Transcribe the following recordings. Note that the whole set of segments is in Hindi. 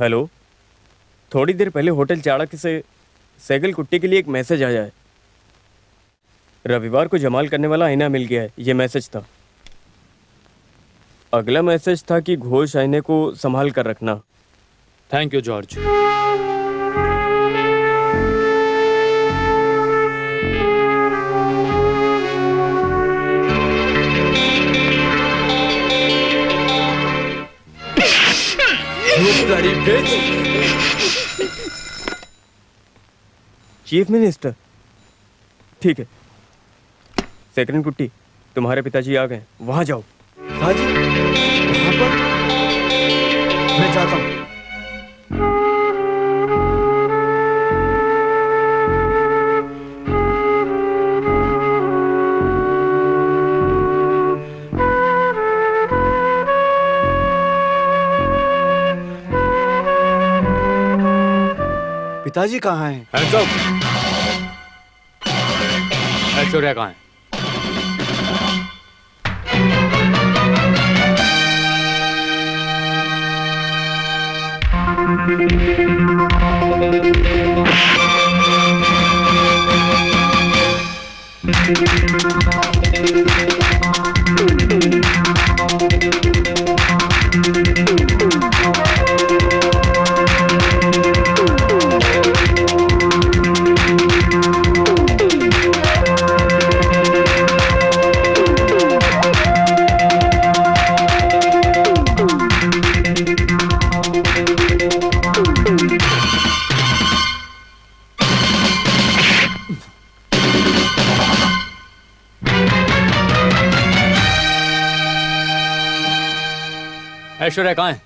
हेलो, थोड़ी देर पहले होटल चाणक्य से सैगल कुट्टी के लिए एक मैसेज आया है। रविवार को जमाल करने वाला आईना मिल गया है, ये मैसेज था। अगला मैसेज था कि घोष आईने को संभाल कर रखना। Thank you George. Chief minister, ठीक है। सेकंड कुट्टी, तुम्हारे पिताजी आ गए, वहां जाओ। हाँ जी, वहाँ पर मैं जाता हूँ। पिताजी कहाँ हैं? Hands up! ऐश्वर्या कहाँ है? ऐश्वर्या कहाँ है?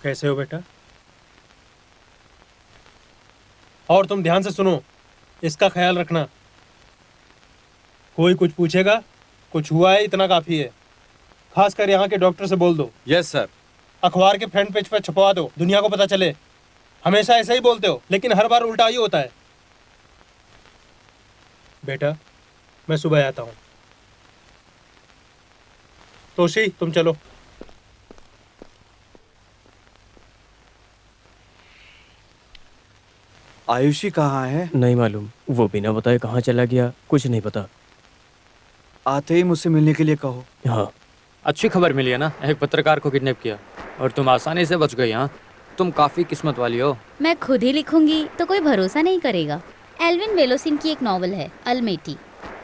कैसे हो बेटा? और तुम ध्यान से सुनो, इसका ख्याल रखना। कोई कुछ पूछेगा, कुछ हुआ है इतना काफी है। खासकर यहाँ के डॉक्टर से बोल दो। Yes sir. अखबार के फ्रंट पेज पर छपवा दो, दुनिया को पता चले। हमेशा ऐसा ही बोलते हो, लेकिन हर बार उल्टा ही होता है। बेटा, मैं सुबह आता हूँ। तोशी, तुम चलो। आयुषी कहाँ है? नहीं मालूम, वो बिना बताए कहाँ चला गया, कुछ नहीं पता। आते ही मुझसे मिलने के लिए कहो। हाँ। अच्छी खबर मिली है ना, एक पत्रकार को किडनैप किया और तुम आसानी से बच गई। हाँ, तुम काफी किस्मत वाली हो। मैं खुद ही लिखूंगी तो कोई भरोसा नहीं करेगा। एल्विन वेलोसिन की एक नॉवल है अल्मेटी।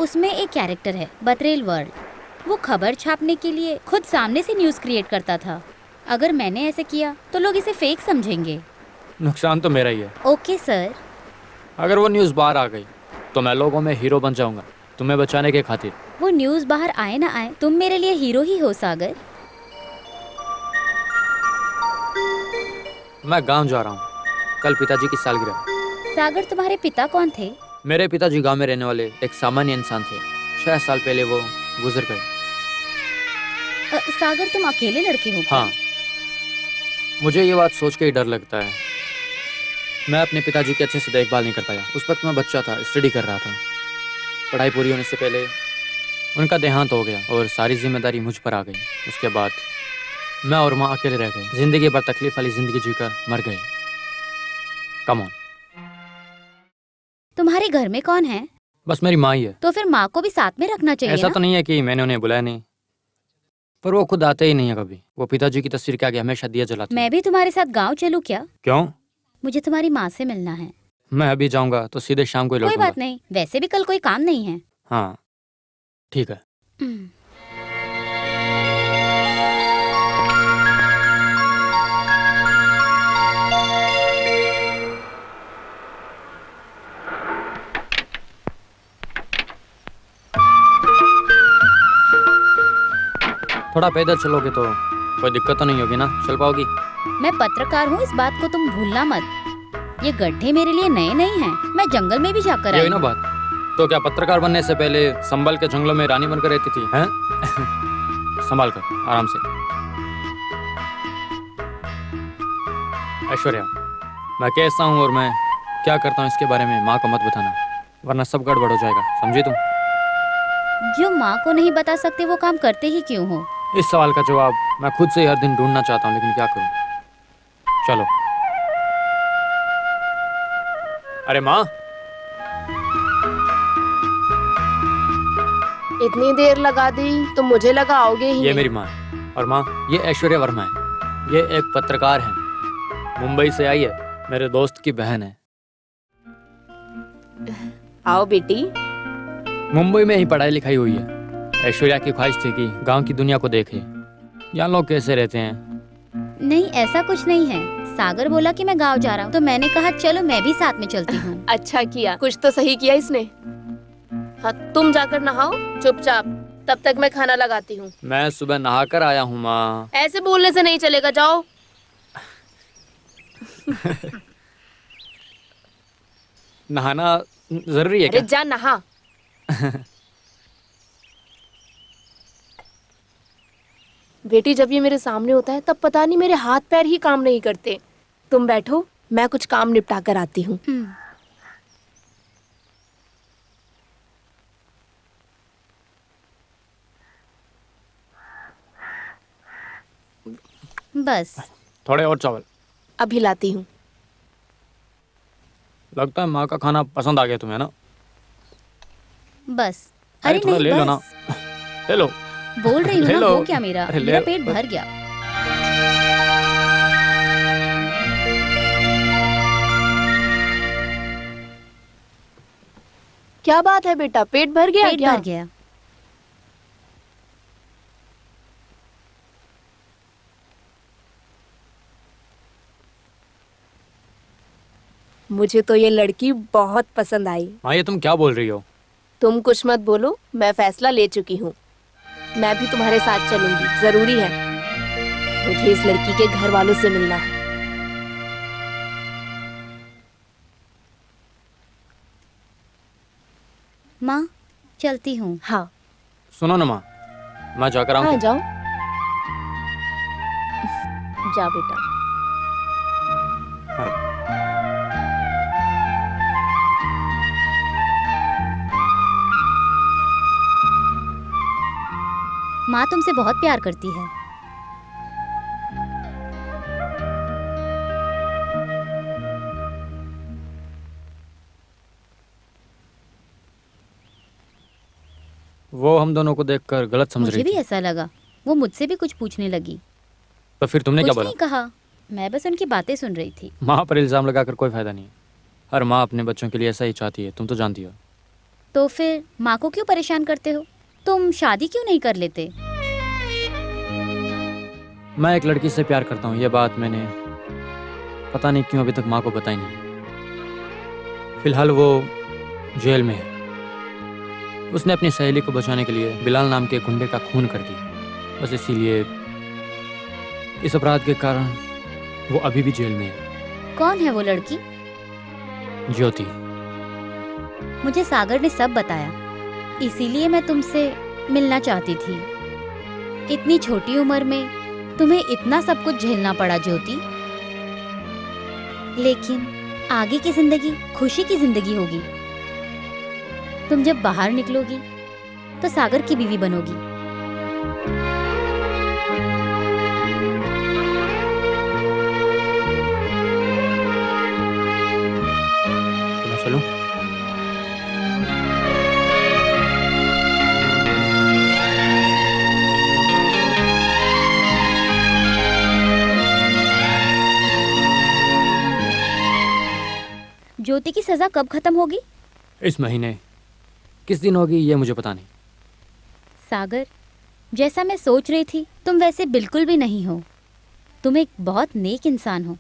उसमें एक कैरेक्टर है बतरेल वर्ल्ड। वो खबर छापने के लिए खुद सामने से न्यूज़ क्रिएट करता था। अगर मैंने ऐसे किया तो लोग इसे फेक समझेंगे। नुकसान तो मेरा ही है। Okay sir. अगर वो न्यूज़ बाहर आ गई तो मैं लोगों में हीरो बन जाऊंगा तुम्हें बचाने के खातिर। वो न्यूज़ बाहर आए ना आए, तुम मेरे लिए हीरो ही हो सागर। मैं गांव जा रहा हूँ, कल पिताजी की सालगिरह। सागर, तुम्हारे पिता कौन थे? मेरे पिताजी गांव में रहने वाले एक सामान्य इंसान थे। 6 साल पहले वो गुजर गए। सागर, तुम अकेले लड़के हो क्या? हाँ, मुझे ये बात सोच के ही डर लगता है। मैं अपने पिताजी की अच्छे से देखभाल नहीं कर पाया। उस वक्त मैं बच्चा था, स्टडी कर रहा था। पढ़ाई पूरी होने से पहले उनका देहांत हो गया और सारी जिम्मेदारी मुझ पर आ गई। उसके बाद मैं और माँ अकेले रह गए। जिंदगी भर तकलीफ वाली जिंदगी जीकर मर गए। Come on. तुम्हारे घर में कौन है? बस मेरी माँ ही है। तो फिर माँ को भी साथ में रखना चाहिए ऐसा ना? तो नहीं है कि मैंने उन्हें बुलाया नहीं, पर वो खुद आते ही नहीं है कभी। वो पिताजी की तस्वीर के आगे हमेशा दिया जलाते। मैं भी तुम्हारे साथ गांव चलूं क्या? क्यों? मुझे तुम्हारी माँ से मिलना है। मैं अभी जाऊंगा तो सीधे शाम को ही कोई लौटूंगा। बात नहीं, वैसे भी कल कोई काम नहीं है। हाँ ठीक है। थोड़ा पैदल चलोगे तो कोई दिक्कत तो नहीं होगी ना? चल पाओगी? मैं पत्रकार हूँ, इस बात को तुम भूलना मत। ये गड्ढे मेरे लिए नए नहीं हैं। मैं जंगल में भी जाकर आई यही ना हूँ। बात। तो क्या पत्रकार बनने से पहले संभल के जंगलों में रानी बनकर रहती थी? हैं? संभाल कर, आराम से। ऐश्वर्या, मैं कैसा हूँ और मैं क्या करता हूँ इसके बारे में माँ को मत बताना, वरना सब गड़बड़ हो जाएगा। समझी तुम? जो माँ को नहीं बता सकते वो काम करते ही क्यों हो? इस सवाल का जवाब मैं खुद से ही हर दिन ढूंढना चाहता हूँ, लेकिन क्या करूँ? चलो। अरे माँ, इतनी देर लगा दी तो मुझे लगा आओगे ही ये नहीं। मेरी माँ है। और माँ, ये ऐश्वर्या वर्मा है। ये एक पत्रकार है, मुंबई से आई है, मेरे दोस्त की बहन है। आओ बेटी। मुंबई में ही पढ़ाई लिखाई हुई है। ऐश्वर्या की ख्वाहिश थी कि गांव की दुनिया को देखे, यहाँ लोग कैसे रहते हैं। नहीं, ऐसा कुछ नहीं है। सागर बोला कि मैं गांव जा रहा हूँ तो मैंने कहा चलो मैं भी साथ में चलती हूँ। अच्छा किया, कुछ तो सही किया इसने। हाँ, तुम जाकर नहाओ चुपचाप, तब तक मैं खाना लगाती हूँ। मैं सुबह नहा कर आया हूँ माँ। ऐसे बोलने से नहीं चलेगा, जाओ। नहाना जरूरी है अरे क्या? जा नहा। बेटी, जब ये मेरे सामने होता है तब पता नहीं मेरे हाथ पैर ही काम नहीं करते। तुम बैठो, मैं कुछ काम निपटा कर आती हूँ। बस थोड़े और चावल। अभी लाती हूँ। लगता है माँ का खाना पसंद आ गया तुम्हें ना? बस। अरे अरे थोड़ा नहीं, ले लो ना। बस। ले लो। बोल रही हूँ ले ना, लो। हो क्या मेरा अरे ले मेरा लो। पेट भर गया। क्या बात है बेटा, पेट भर गया पेट क्या? भर गया। मुझे तो ये लड़की बहुत पसंद आई। माँ, ये तुम क्या बोल रही हो? तुम कुछ मत बोलो, मैं फैसला ले चुकी हूँ। मैं भी तुम्हारे साथ चलूंगी, जरूरी है। मुझे इस लड़की के घर वालों से मिलना है। माँ, चलती हूँ। हाँ सुनो ना माँ, मैं जाकर आऊँ हाँ, क्या? जाओ। जा बेटा। माँ तुमसे बहुत प्यार करती है। वो हम दोनों को देखकर गलत समझ मुझे रही भी थी। ऐसा लगा। वो मुझसे भी कुछ पूछने लगी। तो फिर तुमने क्या कुछ बोला? नहीं कहा। मैं बस उनकी बातें सुन रही थी। माँ पर इल्ज़ाम लगाकर कोई फ़ायदा नहीं है। हर माँ अपने बच्चों के लिए ऐसा ही चाहती है, तुम तो जानती हो। तो फिर माँ को क्यों परेशान करते हो? तुम शादी क्यों नहीं कर लेते? मैं एक लड़की से प्यार करता हूँ, ये बात मैंने पता नहीं क्यों अभी तक माँ को बताई नहीं। फिलहाल वो जेल में है। उसने अपनी सहेली को बचाने के लिए बिलाल नाम के गुंडे का खून कर दिया। बस इसीलिए इस अपराध के कारण वो अभी भी जेल में है। कौन है वो लड़की? ज्योति। मुझे सागर ने सब बताया, इसीलिए मैं तुमसे मिलना चाहती थी। इतनी छोटी उम्र में तुम्हें इतना सब कुछ झेलना पड़ा ज्योति, लेकिन आगे की जिंदगी खुशी की जिंदगी होगी। तुम जब बाहर निकलोगी तो सागर की बीवी बनोगी। तो मैं चलूं? ज्योति की सजा कब खत्म होगी? इस महीने किस दिन होगी ये मुझे पता नहीं। सागर, जैसा मैं सोच रही थी तुम वैसे बिल्कुल भी नहीं हो। तुम एक बहुत नेक इंसान हो।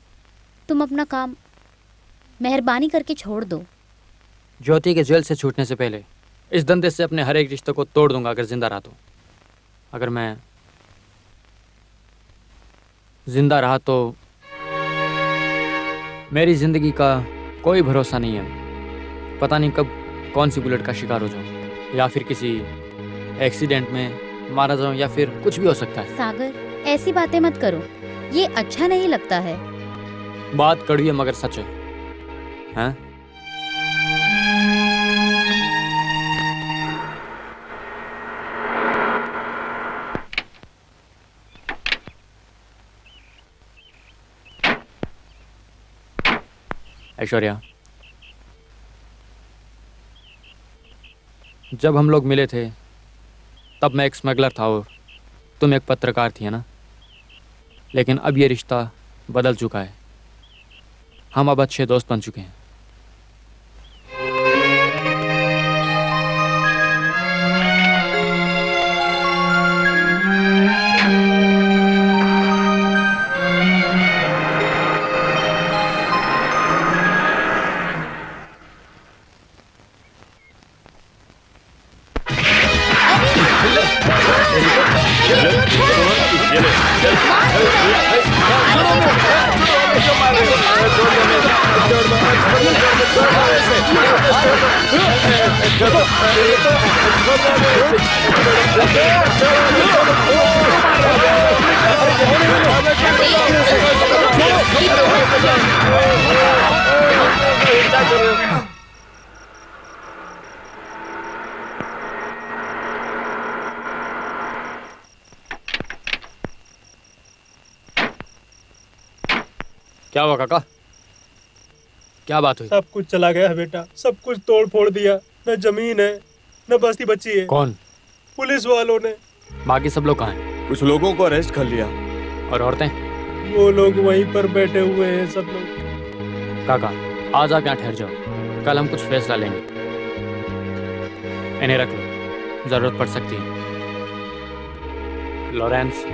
तुम अपना काम मेहरबानी करके छोड़ दो। ज्योति के जेल से छूटने से पहले इस धंधे से अपने हर एक रिश्ते को तोड़ दूंगा अगर जिंदा रहा तो। अगर मैं जिंदा रहा तो मेरी जिंदगी का कोई भरोसा नहीं है। पता नहीं कब कौन सी बुलेट का शिकार हो जाऊं, या फिर किसी एक्सीडेंट में मारा जाऊं, या फिर कुछ भी हो सकता है। सागर, ऐसी बातें मत करो, ये अच्छा नहीं लगता है। बात कड़वी है मगर सच है, हैं? ऐश्वर्या, जब हम लोग मिले थे तब मैं एक स्मगलर था और तुम एक पत्रकार थी, है ना? लेकिन अब ये रिश्ता बदल चुका है। हम अब अच्छे दोस्त बन चुके हैं। क्या हुआ काका? क्या बात हुई? सब कुछ चला गया है बेटा, सब कुछ तोड़ फोड़ दिया। न जमीन है न बस्ती बची है। कौन? पुलिस वालों ने। बाकी सब लोग कहाँ हैं? कुछ लोगों को अरेस्ट कर लिया। और औरतें? वो लोग वहीं पर बैठे हुए हैं सब लोग। काका, आज आप यहाँ ठहर जाओ, कल हम कुछ फैसला लेंगे। इन्हें रख लो, जरूरत पड़ सकती है। लॉरेंस,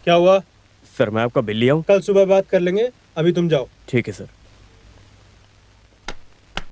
क्या हुआ? सर मैं आपका बिल ले आऊं? कल सुबह बात कर लेंगे, अभी तुम जाओ। ठीक है सर।